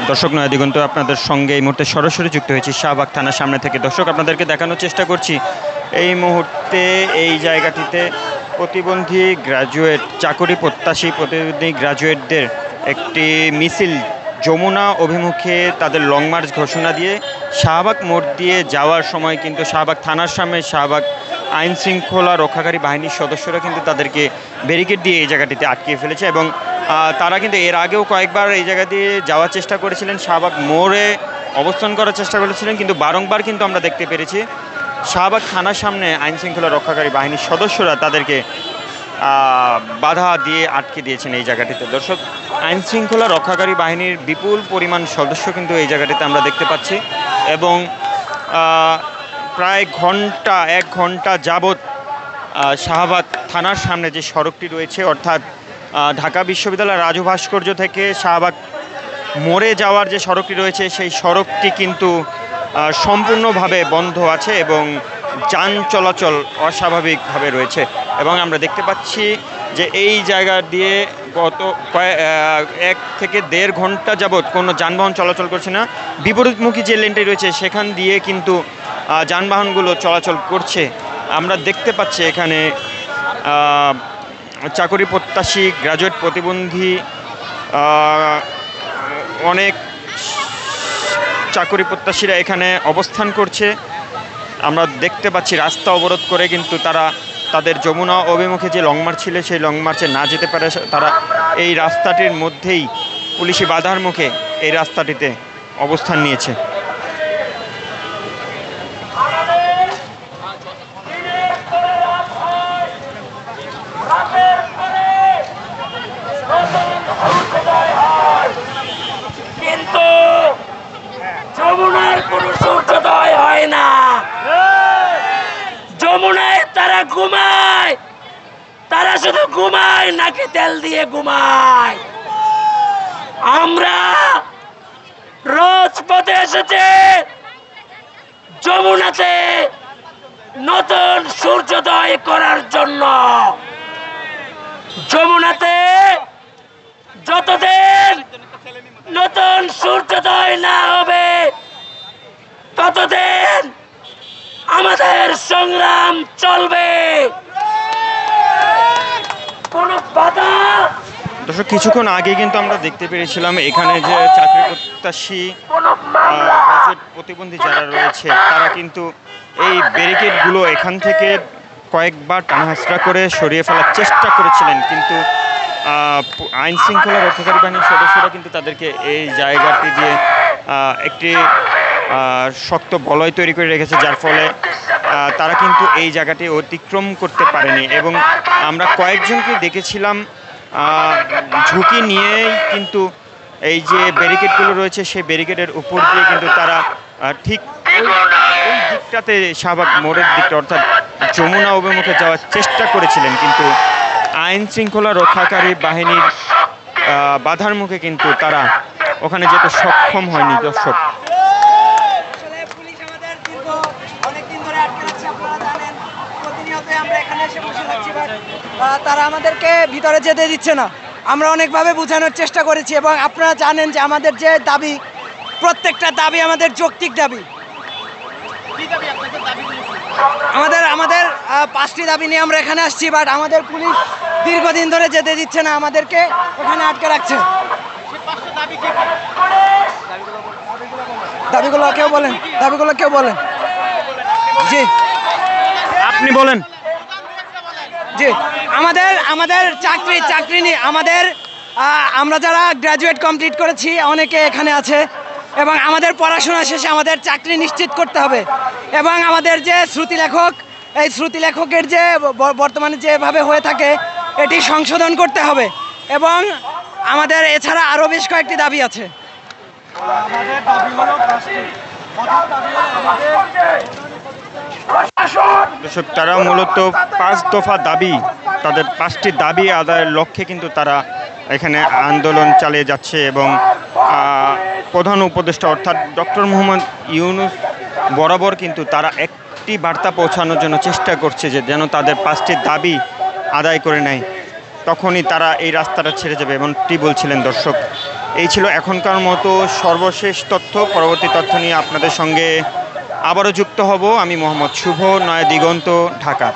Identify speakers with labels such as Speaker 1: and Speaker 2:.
Speaker 1: দর্শক নয়া দিগন্ত আপনাদের সঙ্গে এই মুহূর্তে সরাসরি যুক্ত হয়েছি শাহবাগ থানার সামনে থেকে। দর্শক আপনাদেরকে দেখানোর চেষ্টা করছি এই মুহূর্তে এই জায়গাটিতে প্রতিবন্ধী গ্রাজুয়েট চাকরি প্রত্যাশী প্রতিবন্ধী গ্রাজুয়েটদের একটি মিছিল যমুনা অভিমুখে তাদের লং মার্চ ঘোষণা দিয়ে শাহবাগ মোড় দিয়ে যাওয়ার সময় কিন্তু শাহবাগ থানার সামনে শাহবাগ আইন শৃঙ্খলা রক্ষাকারী বাহিনীর সদস্যরা কিন্তু তাদেরকে ব্যারিকেড দিয়ে এই জায়গাটিতে আটকিয়ে ফেলেছে এবং তারা কিন্তু এর আগেও কয়েকবার এই জায়গা দিয়ে যাওয়ার চেষ্টা করেছিলেন, শাহবাগ মোড়ে অবস্থান করার চেষ্টা করেছিলেন, কিন্তু বারংবার কিন্তু আমরা দেখতে পেরেছি শাহবাগ থানার সামনে আইন শৃঙ্খলা রক্ষাকারী বাহিনীর সদস্যরা তাদেরকে বাধা দিয়ে আটকে দিয়েছেন এই জায়গাটিতে। দর্শক, আইন শৃঙ্খলা রক্ষাকারী বাহিনীর বিপুল পরিমাণ সদস্য কিন্তু এই জায়গাটিতে আমরা দেখতে পাচ্ছি এবং প্রায় এক ঘন্টা যাবৎ শাহবাগ থানার সামনে যে সড়কটি রয়েছে অর্থাৎ ঢাকা বিশ্ববিদ্যালয় রাজু ভাস্কর্য থেকে শাহবাগ মোড়ে যাওয়ার যে সড়কটি রয়েছে সেই সড়কটি কিন্তু সম্পূর্ণভাবে বন্ধ আছে এবং যান চলাচল অস্বাভাবিকভাবে রয়েছে এবং আমরা দেখতে পাচ্ছি যে এই জায়গা দিয়ে গত 1 থেকে 1.5 ঘন্টা যাবৎ কোনো যানবাহন চলাচল করছে না। বিপরীতমুখী যে লেনটি রয়েছে সেখান দিয়ে কিন্তু যানবাহনগুলো চলাচল করছে। আমরা দেখতে পাচ্ছি এখানে চাকরি প্রত্যাশী গ্রাজুয়েট প্রতিবন্ধী অনেক চাকরি প্রত্যাশীরা এখানে অবস্থান করছে। আমরা দেখতে পাচ্ছি রাস্তা অবরোধ করে কিন্তু তারা তাদের যমুনা অভিমুখে যে লং মার্চ ছিল সেই লং মার্চে না যেতে পারে তারা এই রাস্তাটির মধ্যেই পুলিশি বাধার মুখে এই রাস্তাটিতে অবস্থান নিয়েছে।
Speaker 2: কিন্তু যমুনার কোনো সূর্যোদয় হয় না। যমুনায় তারা ঘুমায়, তারা শুধু ঘুমায়, নাকি তেল দিয়ে ঘুমায়। আমরা রাজপথে এসেছে যমুনাতে নতুন সূর্যোদয় করার জন্য। যমুনাতে যতদিন নতুন সূর্যোদয় না হবে ততদিন আমাদের সংগ্রাম চলবে। কোন বাধা।
Speaker 1: দর্শক, কিছুক্ষণ আগে কিন্তু আমরা দেখতে পেরেছিলাম এখানে যে চাকরি প্রত্যাশী প্রতিবন্ধী যারা রয়েছে তারা কিন্তু এই ব্যারিকেডগুলো এখান থেকে কয়েকবার টানাহাসড়া করে সরিয়ে ফেলার চেষ্টা করেছিলেন, কিন্তু আইন শৃঙ্খলা রক্ষাকারী বাহিনীর সদস্যরা কিন্তু তাদেরকে এই জায়গাটি দিয়ে একটি শক্ত বলয় তৈরি করে রেখেছে, যার ফলে তারা কিন্তু এই জায়গাটি অতিক্রম করতে পারেনি এবং আমরা কয়েকজনকে দেখেছিলাম ঝুঁকি নিয়েই কিন্তু এই যে ব্যারিকেডগুলো রয়েছে সেই ব্যারিকেডের উপর দিয়ে কিন্তু তারা ঠিক ওই দিকটাতে শাহবাগ মোড়ের দিকটা অর্থাৎ যমুনা অভিমুখে যাওয়ার চেষ্টা করেছিলেন, কিন্তু আইন শৃঙ্খলা রক্ষাকারী বাহিনীর বাধার মুখে কিন্তু তারা ওখানে যেতে সক্ষম হয়নি। দর্শক,
Speaker 3: তারা আমাদেরকে ভিতরে যেতে দিচ্ছে না। আমরা অনেকভাবে বোঝানোর চেষ্টা করেছি এবং আপনারা জানেন যে আমাদের যে দাবি, প্রত্যেকটা দাবি আমাদের যৌক্তিক দাবি। আমাদের 5টি দাবি নিয়ে আমরা এখানে আসছি, বাট আমাদের পুলিশ দীর্ঘদিন ধরে যেতে দিচ্ছে না, আমাদেরকে এখানে আটকে রাখছে। দাবিগুলো কেউ বলেন। জি,
Speaker 1: আপনি বলেন।
Speaker 3: জি, আমাদের চাকরি নিয়ে আমরা যারা গ্র্যাজুয়েট কমপ্লিট করেছি অনেকে এখানে আছে এবং আমাদের পড়াশোনা শেষে আমাদের চাকরি নিশ্চিত করতে হবে এবং আমাদের যে শ্রুতিলেখক, এই শ্রুতিলেখকের যে বর্তমানে যেভাবে হয়ে থাকে এটি সংশোধন করতে হবে এবং আমাদের এছাড়া আরও বেশ কয়েকটি দাবি আছে।
Speaker 1: দর্শক, তারা মূলত 5 দফা দাবি, তাদের 5টি দাবি আদায়ের লক্ষ্যে কিন্তু তারা এখানে আন্দোলন চালিয়ে যাচ্ছে এবং প্রধান উপদেষ্টা অর্থাৎ ডক্টর মোহাম্মদ ইউনূস বরাবর কিন্তু তারা একটি বার্তা পৌঁছানোর জন্য চেষ্টা করছে যে যেন তাদের 5টি দাবি আদায় করে নেয়, তখনই তারা এই রাস্তাটা ছেড়ে যাবে এমনটি বলছিলেন। দর্শক, এই ছিল এখনকার মতো সর্বশেষ তথ্য। পরবর্তী তথ্য নিয়ে আপনাদের সঙ্গে আবারও যুক্ত হব। আমি মোহাম্মদ শুভ, নয়া দিগন্ত, ঢাকা।